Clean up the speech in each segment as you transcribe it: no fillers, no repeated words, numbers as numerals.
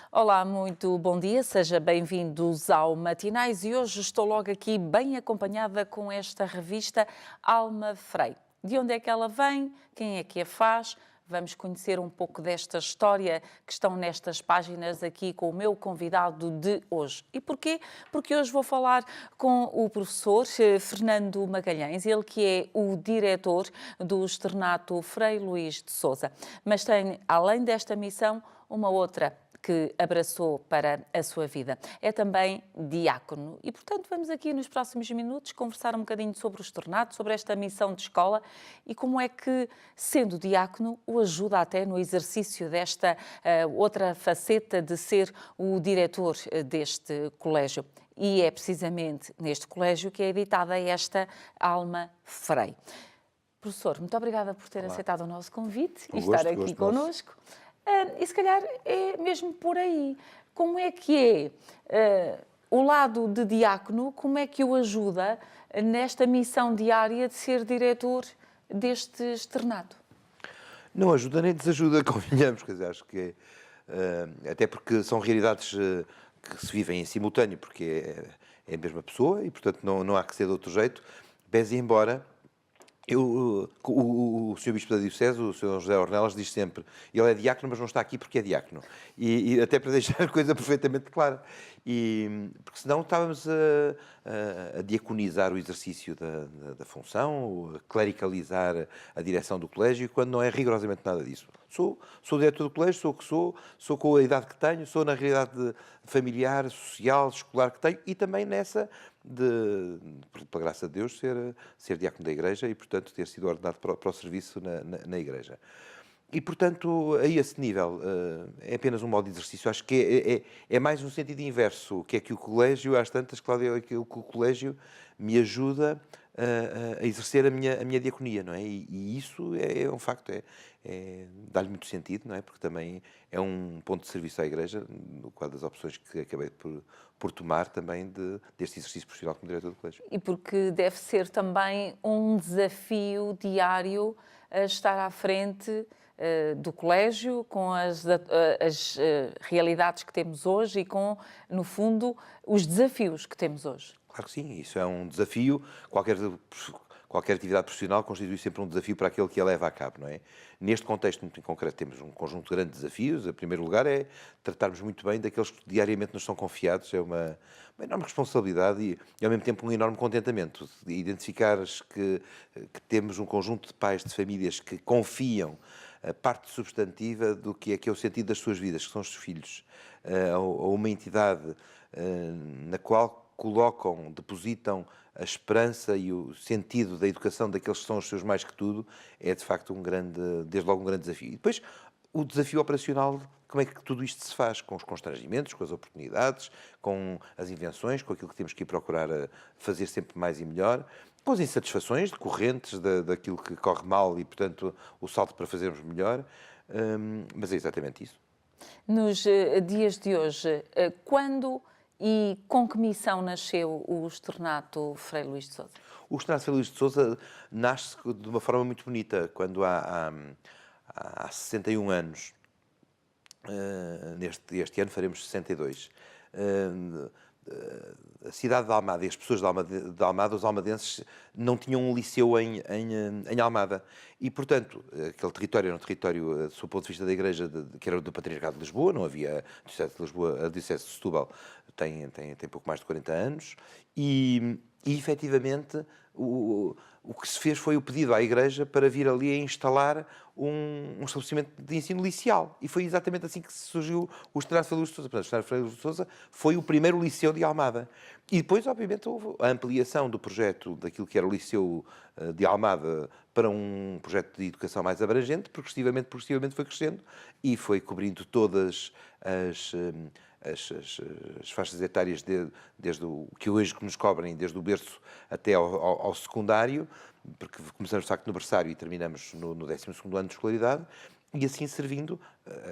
Olá, muito bom dia, seja bem-vindos ao Matinais e hoje estou logo aqui bem acompanhada com esta revista Alma Frei. De onde é que ela vem? Quem é que a faz? Vamos conhecer um pouco desta história que estão nestas páginas aqui com o meu convidado de hoje. E porquê? Porque hoje vou falar com o professor Fernando Magalhães, ele que é o diretor do Externato Frei Luís de Sousa. Mas tem, além desta missão, uma outra que abraçou para a sua vida. É também diácono e, portanto, vamos aqui nos próximos minutos conversar um bocadinho sobre o externato, sobre esta missão de escola e como é que, sendo diácono, o ajuda até no exercício desta outra faceta de ser o diretor deste colégio. E é precisamente neste colégio que é editada esta Alma Frei. Professor, muito obrigada por ter aceitado o nosso convite e estar aqui connosco. E se calhar é mesmo por aí. Como é que é o lado de diácono, como é que o ajuda nesta missão diária de ser diretor deste externato? Não ajuda nem desajuda, convenhamos, quer dizer, acho que até porque são realidades que se vivem em simultâneo, porque é a mesma pessoa e, portanto, não há que ser de outro jeito, pese embora. O Sr. Bispo da Diocese, o Sr. José Ornelas, diz sempre ele é diácono, mas não está aqui porque é diácono. E até para deixar a coisa perfeitamente clara. Porque senão estávamos a diaconizar o exercício da função, a clericalizar a direção do colégio, quando não é rigorosamente nada disso. Sou diretor do colégio, sou o que sou com a idade que tenho, sou na realidade familiar, social, escolar que tenho e também nessa pela graça de Deus, ser diácono da Igreja e, portanto, ter sido ordenado para o serviço na Igreja. E, portanto, a esse nível, é apenas um modo de exercício. Acho que é mais um sentido inverso, que é que o colégio, às tantas, Cláudia, é que o colégio me ajuda a exercer a minha diaconia, não é? E isso é um facto, dá-lhe muito sentido, não é? Porque também é um ponto de serviço à Igreja, no quadro das opções que acabei por tomar também deste exercício profissional como diretor do colégio. E porque deve ser também um desafio diário estar à frente do colégio, com as realidades que temos hoje e com, no fundo, os desafios que temos hoje. Claro que sim, isso é um desafio. Qualquer atividade profissional constitui sempre um desafio para aquele que a leva a cabo, não é? Neste contexto muito em concreto temos um conjunto de grandes desafios. Em primeiro lugar é tratarmos muito bem daqueles que diariamente nos são confiados. É uma enorme responsabilidade e ao mesmo tempo um enorme contentamento. Identificares que temos um conjunto de pais de famílias que confiam a parte substantiva do que é o sentido das suas vidas, que são os seus filhos, a uma entidade na qual depositam a esperança e o sentido da educação daqueles que são os seus mais que tudo, é de facto desde logo um grande desafio. E depois, o desafio operacional, como é que tudo isto se faz, com os constrangimentos, com as oportunidades, com as invenções, com aquilo que temos que ir procurar fazer sempre mais e melhor, com as insatisfações decorrentes daquilo que corre mal e, portanto, o salto para fazermos melhor, mas é exatamente isso. Nos dias de hoje, quando e com que missão nasceu o Externato Frei Luís de Sousa? O Externato Frei Luís de Sousa nasce de uma forma muito bonita, quando há 61 anos, este ano faremos 62, a cidade de Almada e as pessoas de Almada, os almadenses, não tinham um liceu em Almada. E, portanto, aquele território era um território, do ponto de vista da Igreja, que era do Patriarcado de Lisboa, não havia a Diocese de Lisboa, a Diocese de Setúbal tem pouco mais de 40 anos, e efetivamente o que se fez foi o pedido à Igreja para vir ali a instalar um estabelecimento de ensino liceal. E foi exatamente assim que surgiu o Externato Frei Luís de Sousa. Portanto, o Externato Frei Luís de Sousa foi o primeiro liceu de Almada. E depois, obviamente, houve a ampliação do projeto daquilo que era o liceu de Almada para um projeto de educação mais abrangente, progressivamente foi crescendo e foi cobrindo todas as faixas etárias, desde o que hoje nos cobrem, desde o berço até ao secundário, porque começamos de facto no berçário e terminamos no 12º ano de escolaridade, e assim servindo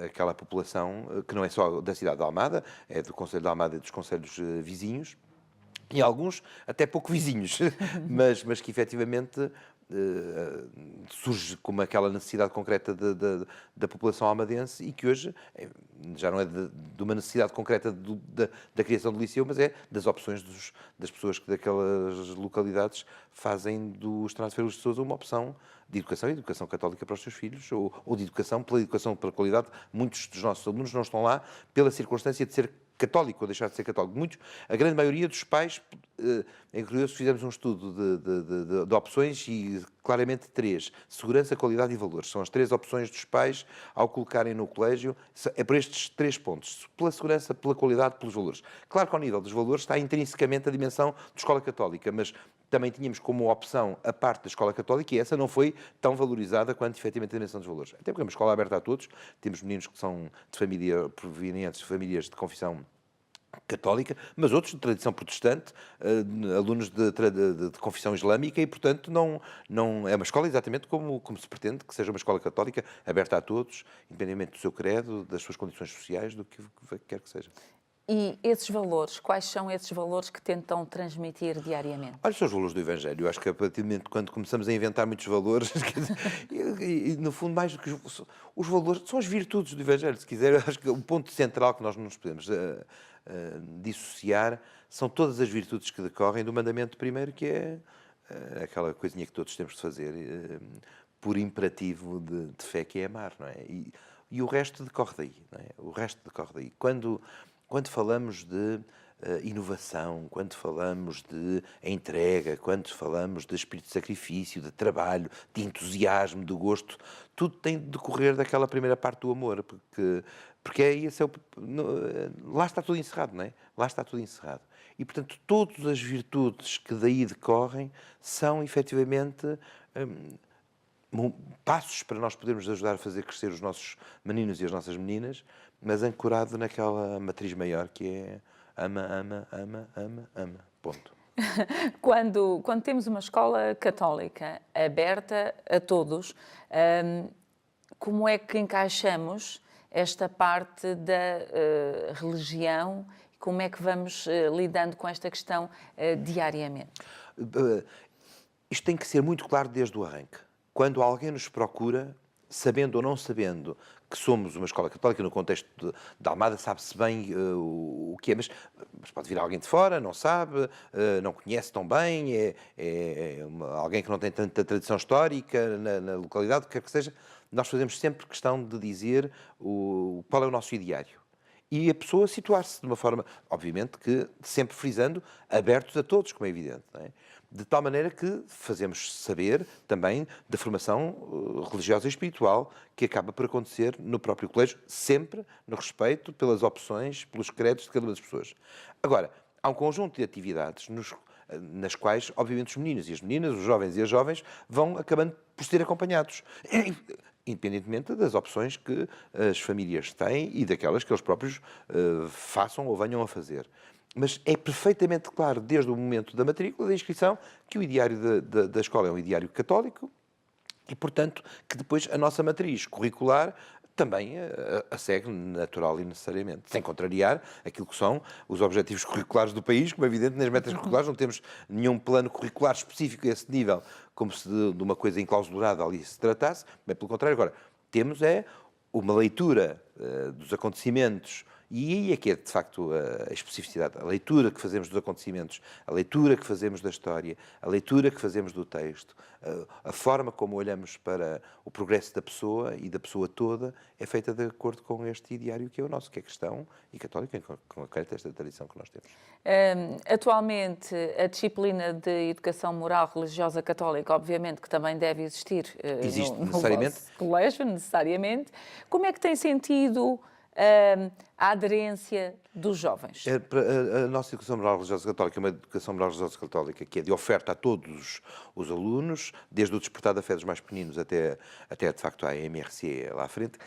aquela população que não é só da cidade de Almada, é do Concelho de Almada e dos concelhos vizinhos, e alguns até pouco vizinhos, mas que efetivamente surge como aquela necessidade concreta da população almadense e que hoje já não é de uma necessidade concreta da criação do liceu, mas é das opções das pessoas que daquelas localidades fazem do Externato Feira Luz de Sousa uma opção de educação e educação católica para os seus filhos, ou de educação pela qualidade. Muitos dos nossos alunos não estão lá pela circunstância de ser católico ou deixar de ser católico. A grande maioria dos pais, em curioso, fizemos um estudo de opções e claramente 3: segurança, qualidade e valores. São as 3 opções dos pais ao colocarem no colégio. É por estes 3 pontos: pela segurança, pela qualidade, pelos valores. Claro que ao nível dos valores está intrinsecamente a dimensão de escola católica, mas também tínhamos como opção a parte da escola católica e essa não foi tão valorizada quanto efetivamente a dimensão dos valores. Até porque é uma escola aberta a todos, temos meninos que são de família, provenientes de famílias de confissão católica, mas outros de tradição protestante, alunos de confissão islâmica e, portanto, não é uma escola exatamente como se pretende que seja uma escola católica, aberta a todos, independentemente do seu credo, das suas condições sociais, do que quer que seja. E esses valores, quais são esses valores que tentam transmitir diariamente? Olha, são os valores do Evangelho. Eu acho que a partir do momento quando começamos a inventar muitos valores, e no fundo, mais do que os valores, são as virtudes do Evangelho, se quiser. Eu acho que o ponto central que nós não nos podemos dissociar são todas as virtudes que decorrem do mandamento primeiro, que é aquela coisinha que todos temos de fazer por imperativo de fé, que é amar, não é? E o resto decorre daí, não é? O resto decorre daí. Quando falamos de inovação, quando falamos de entrega, quando falamos de espírito de sacrifício, de trabalho, de entusiasmo, de gosto, tudo tem de decorrer daquela primeira parte do amor, porque lá está tudo encerrado, não é? Lá está tudo encerrado. E, portanto, todas as virtudes que daí decorrem são, efetivamente, passos para nós podermos ajudar a fazer crescer os nossos meninos e as nossas meninas, mas ancorado naquela matriz maior que é ama, ama, ama, ama, ama. Ponto. Quando temos uma escola católica aberta a todos, como é que encaixamos esta parte da religião? Como é que vamos lidando com esta questão diariamente? Isto tem que ser muito claro desde o arranque. Quando alguém nos procura, sabendo ou não sabendo que somos uma escola católica, no contexto da Almada, sabe-se bem o que é, mas pode vir alguém de fora, não sabe, não conhece tão bem, alguém que não tem tanta tradição histórica na localidade, o que quer que seja. Nós fazemos sempre questão de dizer qual é o nosso ideário. E a pessoa situar-se de uma forma, obviamente, que sempre frisando, abertos a todos, como é evidente, não é? De tal maneira que fazemos saber também da formação religiosa e espiritual que acaba por acontecer no próprio colégio, sempre no respeito pelas opções, pelos credos de cada uma das pessoas. Agora, há um conjunto de atividades nas quais, obviamente, os meninos e as meninas, os jovens e as jovens, vão acabando por ser acompanhados, independentemente das opções que as famílias têm e daquelas que eles próprios façam ou venham a fazer. Mas é perfeitamente claro, desde o momento da matrícula, da inscrição, que o ideário da escola é um ideário católico e, portanto, que depois a nossa matriz curricular também a segue natural e necessariamente, sem contrariar aquilo que são os objetivos curriculares do país, como é evidente, nas metas curriculares não temos nenhum plano curricular específico a esse nível, como se de uma coisa enclausurada ali se tratasse, bem pelo contrário. Agora, temos uma leitura dos acontecimentos. E aí é que é, de facto, a especificidade. A leitura que fazemos dos acontecimentos, a leitura que fazemos da história, a leitura que fazemos do texto, a forma como olhamos para o progresso da pessoa e da pessoa toda é feita de acordo com este ideário que é o nosso, que é cristão e católico, com esta tradição que nós temos. Atualmente, a disciplina de educação moral religiosa católica, obviamente, que também deve existir Existe, no necessariamente. vosso colégio, necessariamente. Como é que tem sentido a aderência dos jovens? A nossa educação moral religiosa católica é uma educação moral religiosa católica que é de oferta a todos os alunos, desde o despertar da fé dos mais pequeninos até de facto, a MRC lá à frente.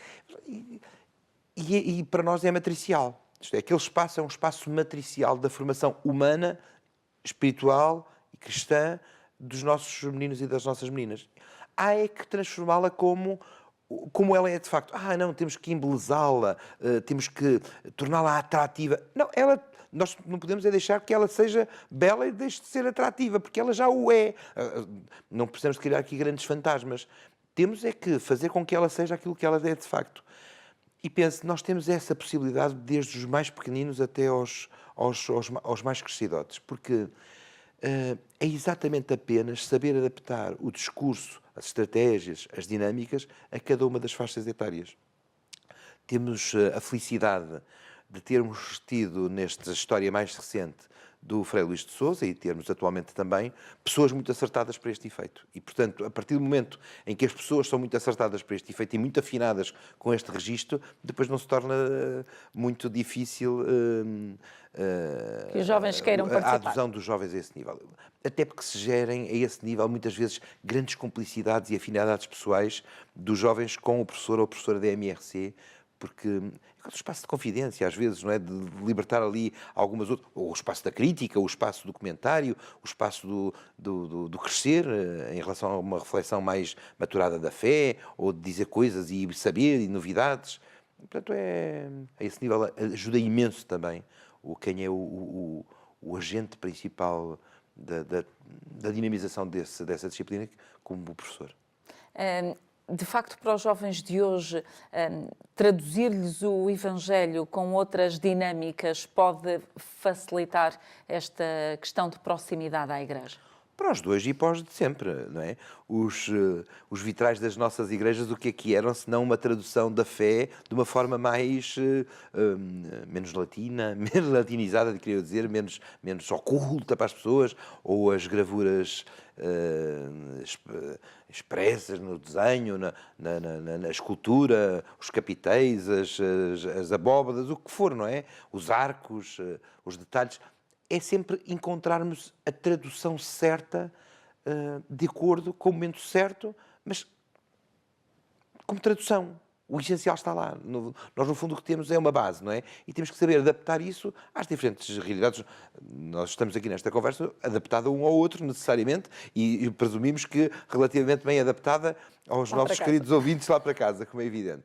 E para nós é matricial. Isto é, aquele espaço é um espaço matricial da formação humana, espiritual e cristã dos nossos meninos e das nossas meninas. Há é que transformá-la como ela é de facto. Não, temos que embelezá-la, temos que torná-la atrativa. Não, nós não podemos deixar que ela seja bela e deixe de ser atrativa, porque ela já o é. Não precisamos criar aqui grandes fantasmas. Temos é que fazer com que ela seja aquilo que ela é de facto. E pense, nós temos essa possibilidade desde os mais pequeninos até aos mais crescidotes, porque é exatamente apenas saber adaptar o discurso, as estratégias, as dinâmicas a cada uma das faixas etárias. Temos a felicidade de termos tido, nesta história mais recente do Frei Luís de Sousa, e termos atualmente também pessoas muito acertadas para este efeito. E, portanto, a partir do momento em que as pessoas são muito acertadas para este efeito e muito afinadas com este registro, depois não se torna muito difícil Que os jovens queiram a participar. adesão dos jovens a esse nível. Até porque se gerem a esse nível, muitas vezes, grandes complicidades e afinidades pessoais dos jovens com o professor ou a professora da MRC, porque é um espaço de confidência, às vezes, não é? De libertar ali algumas outras, ou o espaço da crítica, o espaço do comentário, o espaço do crescer, em relação a uma reflexão mais maturada da fé, ou de dizer coisas e saber e novidades. Portanto, a esse nível ajuda imenso também quem é o agente principal da dinamização dessa disciplina, como o professor. De facto, para os jovens de hoje, traduzir-lhes o Evangelho com outras dinâmicas pode facilitar esta questão de proximidade à Igreja? Para os dois e para os de sempre, não é? Os vitrais das nossas igrejas, o que eram, senão uma tradução da fé de uma forma mais, menos latina, menos latinizada, queria dizer, menos oculta para as pessoas, ou as gravuras expressas no desenho, na escultura, os capitéis, as abóbadas, o que for, não é? Os arcos, os detalhes. É sempre encontrarmos a tradução certa, de acordo com o momento certo, mas como tradução. O essencial está lá. Nós, no fundo, o que temos é uma base, não é? E temos que saber adaptar isso às diferentes realidades. Nós estamos aqui nesta conversa adaptada um ao outro, necessariamente, e presumimos que relativamente bem adaptada aos nossos queridos ouvintes lá para casa, como é evidente.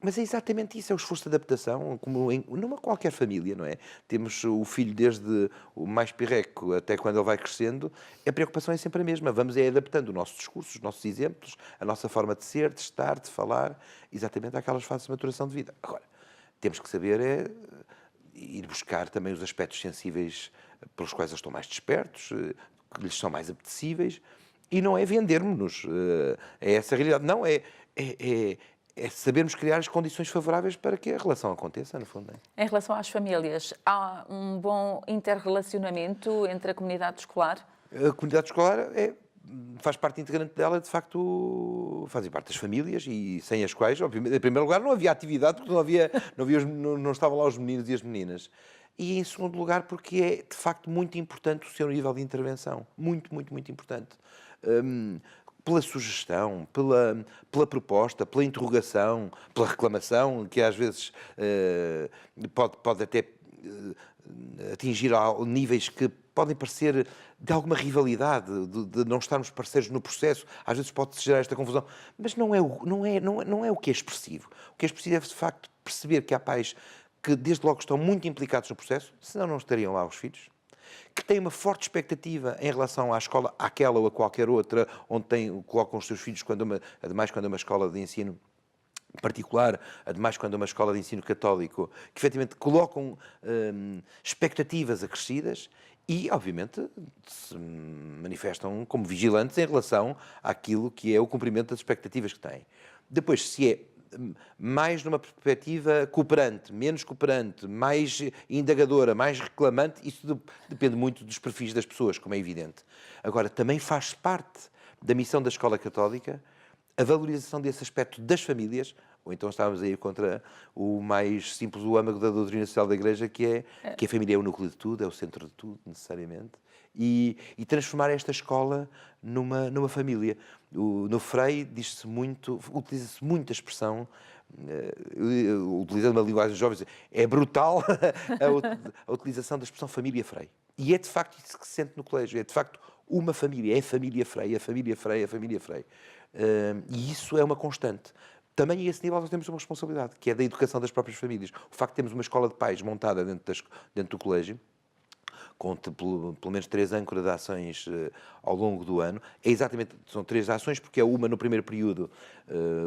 Mas é exatamente isso, é o esforço de adaptação, como numa qualquer família, não é? Temos o filho desde o mais pirreco até quando ele vai crescendo, a preocupação é sempre a mesma. Vamos adaptando o nosso discurso, os nossos exemplos, a nossa forma de ser, de estar, de falar, exatamente àquelas fases de maturação de vida. Agora, temos que saber ir buscar também os aspectos sensíveis pelos quais eles estão mais despertos, que lhes são mais apetecíveis, e não é vendermos-nos a essa realidade. Não, é sabermos criar as condições favoráveis para que a relação aconteça, no fundo. Em relação às famílias, há um bom interrelacionamento entre a comunidade escolar? A comunidade escolar faz parte integrante dela, de facto, fazem parte das famílias e sem as quais, obviamente, em primeiro lugar, não havia atividade, porque não estavam lá os meninos e as meninas. E, em segundo lugar, porque é, de facto, muito importante o seu nível de intervenção. Muito, muito, muito importante. Pela sugestão, pela proposta, pela interrogação, pela reclamação, que às vezes pode até atingir níveis que podem parecer de alguma rivalidade, de não estarmos parceiros no processo. Às vezes pode-se gerar esta confusão, mas não é o que é expressivo. O que é expressivo é, de facto, perceber que há pais que desde logo estão muito implicados no processo, senão não estariam lá os filhos, que têm uma forte expectativa em relação à escola, àquela ou a qualquer outra, onde colocam os seus filhos, ademais quando é uma escola de ensino particular, ademais quando é uma escola de ensino católico, que efetivamente colocam expectativas acrescidas e, obviamente, se manifestam como vigilantes em relação àquilo que é o cumprimento das expectativas que têm. Depois, se é mais numa perspectiva cooperante, menos cooperante, mais indagadora, mais reclamante, isso depende muito dos perfis das pessoas, como é evidente. Agora, também faz parte da missão da Escola Católica a valorização desse aspecto das famílias, ou então estávamos a ir contra o mais simples, o âmago da doutrina social da Igreja, que a família é o núcleo de tudo, é o centro de tudo, necessariamente, e transformar esta escola numa família. No Frei diz-se muito, utiliza-se muito a expressão, utilizando uma linguagem de jovens, é brutal a utilização da expressão família Frei. E é de facto isso que se sente no colégio, é de facto uma família, é a família Frei, a família Frei, a família Frei. E isso é uma constante. Também a esse nível nós temos uma responsabilidade, que é da educação das próprias famílias. O facto de termos uma escola de pais montada dentro do colégio, com pelo menos 3 âncoras de ações ao longo do ano. São 3 ações, porque é uma no primeiro período,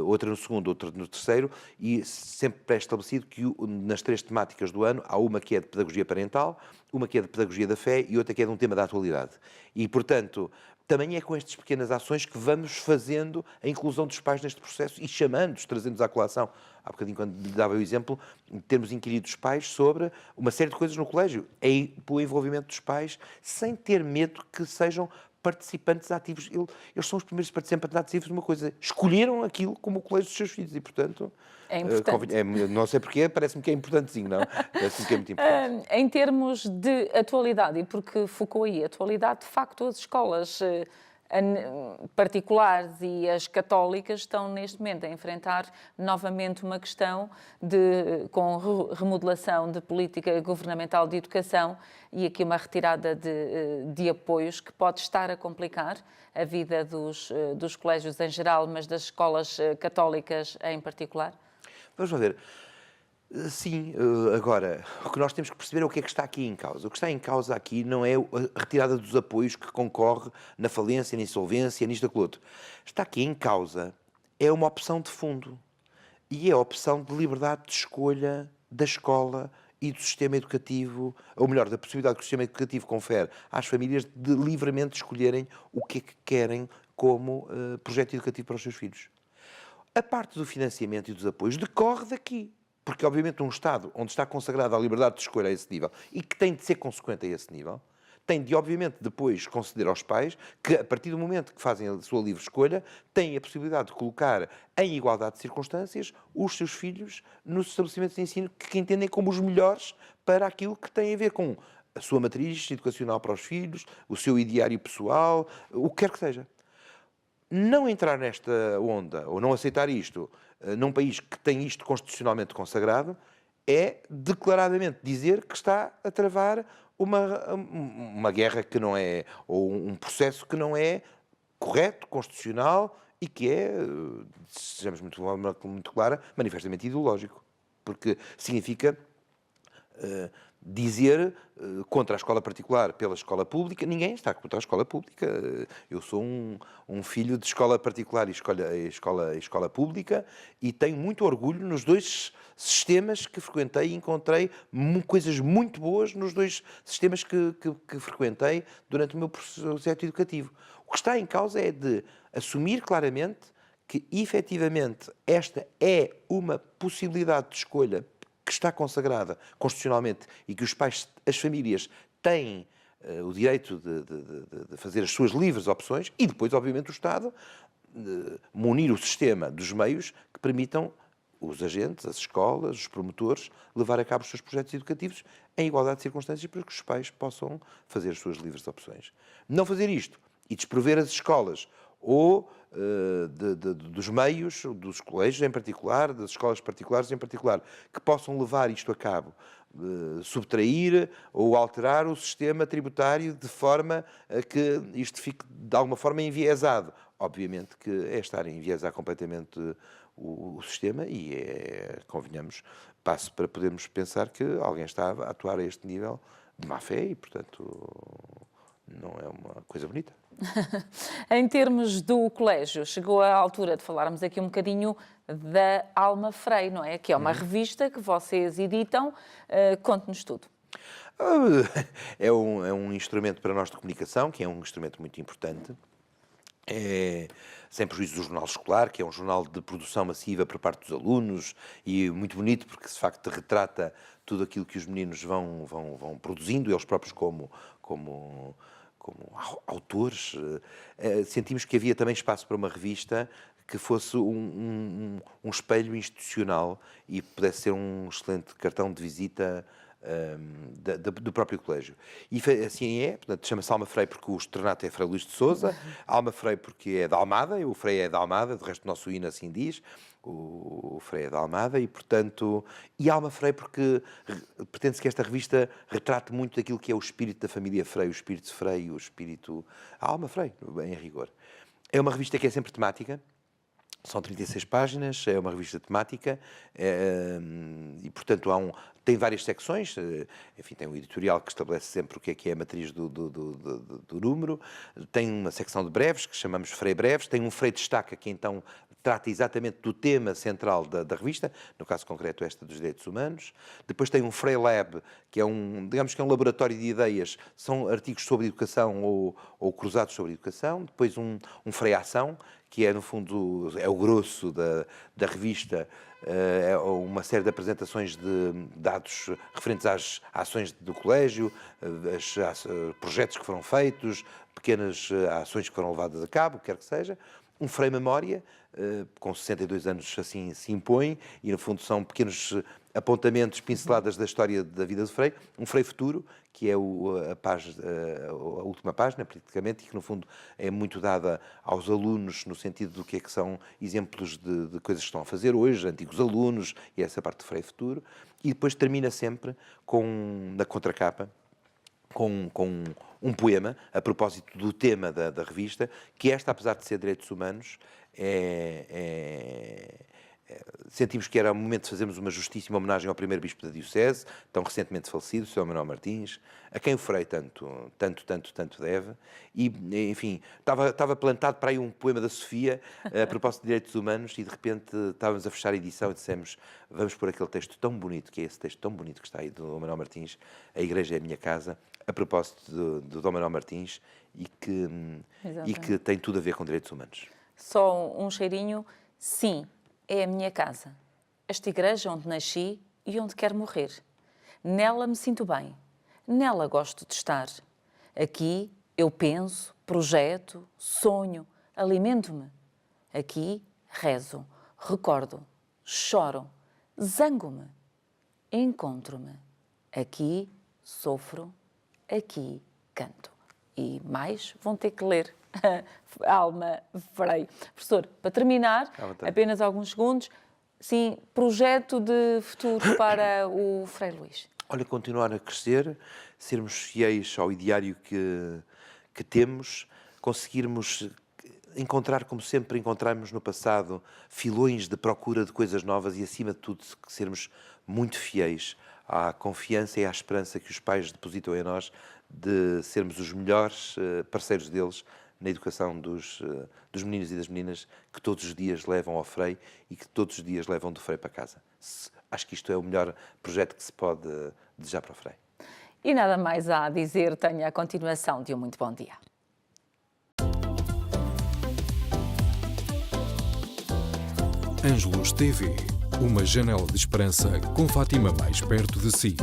outra no segundo, outra no terceiro, e sempre pré-estabelecido que nas 3 temáticas do ano há uma que é de pedagogia parental, uma que é de pedagogia da fé e outra que é de um tema da atualidade. E, portanto, também é com estas pequenas ações que vamos fazendo a inclusão dos pais neste processo e chamando-os, trazendo-os à colação. Há bocadinho, quando lhe dava o exemplo, de termos inquirido os pais sobre uma série de coisas no colégio, pelo envolvimento dos pais, sem ter medo que sejam participantes ativos. Eles são os primeiros participantes ativos de uma coisa. Escolheram aquilo como o colégio dos seus filhos e, portanto... É importante. Não sei porquê, parece-me que é importantezinho, não? Parece-me que é muito importante. Em termos de atualidade, e porque focou aí, atualidade, de facto, as escolas particulares e as católicas estão neste momento a enfrentar novamente uma questão com remodelação de política governamental de educação e aqui uma retirada de apoios que pode estar a complicar a vida dos colégios em geral, mas das escolas católicas em particular? Vamos lá ver. Sim, agora, o que nós temos que perceber é o que está aqui em causa. O que está em causa aqui não é a retirada dos apoios que concorre na falência, na insolvência, nisto, daquilo outro. Está aqui em causa é uma opção de fundo. E é a opção de liberdade de escolha da escola e do sistema educativo, ou melhor, da possibilidade que o sistema educativo confere às famílias de livremente escolherem o que é que querem como projeto educativo para os seus filhos. A parte do financiamento e dos apoios decorre daqui. Porque, obviamente, um Estado onde está consagrada a liberdade de escolha a esse nível e que tem de ser consequente a esse nível, tem de, obviamente, depois conceder aos pais que, a partir do momento que fazem a sua livre escolha, têm a possibilidade de colocar em igualdade de circunstâncias os seus filhos nos estabelecimentos de ensino que entendem como os melhores para aquilo que tem a ver com a sua matriz educacional para os filhos, o seu ideário pessoal, o que quer que seja. Não entrar nesta onda, ou não aceitar isto, num país que tem isto constitucionalmente consagrado, é declaradamente dizer que está a travar uma guerra que não é, ou um processo que não é correto, constitucional e que é, sejamos muito clara, manifestamente ideológico. Porque significa dizer contra a escola particular pela escola pública. Ninguém está contra a escola pública. Eu sou um filho de escola particular e escola pública e tenho muito orgulho nos 2 sistemas que frequentei e encontrei coisas muito boas nos 2 sistemas que frequentei durante o meu projeto educativo. O que está em causa é de assumir claramente que, efetivamente, esta é uma possibilidade de escolha que está consagrada constitucionalmente e que os pais, as famílias, têm o direito de fazer as suas livres opções e depois, obviamente, o Estado munir o sistema dos meios que permitam os agentes, as escolas, os promotores, levar a cabo os seus projetos educativos em igualdade de circunstâncias para que os pais possam fazer as suas livres opções. Não fazer isto e desprover as escolas ou dos meios, dos colégios em particular, das escolas particulares em particular, que possam levar isto a cabo, subtrair ou alterar o sistema tributário de forma a que isto fique de alguma forma enviesado. Obviamente que é estar a enviesar completamente o sistema e convenhamos, passo para podermos pensar que alguém está a atuar a este nível de má fé e, portanto, não é uma coisa bonita. Em termos do colégio, chegou a altura de falarmos aqui um bocadinho da Alma Frei, não é? Que é uma revista que vocês editam. Conte-nos tudo. É um instrumento para nós de comunicação, que é um instrumento muito importante. É, sem prejuízo do jornal escolar, que é um jornal de produção massiva por parte dos alunos e muito bonito porque, de facto, retrata tudo aquilo que os meninos vão produzindo, eles próprios como autores. Sentimos que havia também espaço para uma revista que fosse um espelho institucional e pudesse ser um excelente cartão de visita do próprio colégio. E assim é, portanto, chama-se Alma Frei porque o externato é Frei Luís de Sousa, Alma Frei porque é da Almada, o Frei é da Almada, de resto o nosso hino assim diz, o Frei é da Almada e, portanto, e Alma Frei porque pretende-se que esta revista retrate muito daquilo que é o espírito da família Frei, o espírito Frei, a Alma Frei, em rigor. É uma revista que é sempre temática. São 36 páginas, é uma revista temática e, portanto, tem várias secções, enfim, tem um editorial que estabelece sempre o que é a matriz do número, tem uma secção de breves, que chamamos Frei Breves, tem um Frei Destaca, que então trata exatamente do tema central da revista, no caso concreto esta dos direitos humanos. Depois tem um Frei Lab, que é digamos que é um laboratório de ideias, são artigos sobre educação ou cruzados sobre educação. Depois um Frei Ação, que é, no fundo, é o grosso da revista, é uma série de apresentações de dados referentes às ações do colégio, projetos que foram feitos, pequenas ações que foram levadas a cabo, o que quer que seja. Um Frei Memória, com 62 anos assim se impõe, e no fundo são pequenos apontamentos, pinceladas da história da vida do Frei. Um Frei Futuro, que é a última página, praticamente, e que no fundo é muito dada aos alunos no sentido do que é que são exemplos de coisas que estão a fazer hoje, antigos alunos, e essa parte do Frei Futuro. E depois termina sempre na contracapa, com um poema, a propósito do tema da revista, que esta, apesar de ser direitos humanos, sentimos que era o momento de fazermos uma justíssima homenagem ao primeiro bispo da Diocese, tão recentemente falecido, o Sr. Manuel Martins, a quem o Frei tanto deve. E, enfim, estava plantado para aí um poema da Sofia, a propósito de direitos humanos, e de repente estávamos a fechar a edição e dissemos: vamos pôr aquele texto tão bonito, que é esse texto tão bonito que está aí do Manuel Martins, A Igreja é a Minha Casa, a propósito do Dom Manuel Martins, e que tem tudo a ver com direitos humanos. Só um cheirinho, sim. É a minha casa, esta igreja onde nasci e onde quero morrer. Nela me sinto bem, nela gosto de estar. Aqui eu penso, projeto, sonho, alimento-me. Aqui rezo, recordo, choro, zango-me, encontro-me. Aqui sofro, aqui canto. E mais vão ter que ler. Alma Frei. Professor, para terminar, apenas alguns segundos, sim, projeto de futuro para o Frei Luís. Olha, continuar a crescer, sermos fiéis ao ideário que temos, conseguirmos encontrar, como sempre encontramos no passado, filões de procura de coisas novas e, acima de tudo, sermos muito fiéis à confiança e à esperança que os pais depositam em nós de sermos os melhores parceiros deles na educação dos meninos e das meninas que todos os dias levam ao Frei e que todos os dias levam do Frei para casa. Acho que isto é o melhor projeto que se pode desejar para o Frei. E nada mais há a dizer, tenha a continuação de um muito bom dia. Ângelos TV, uma janela de esperança com Fátima mais perto de si.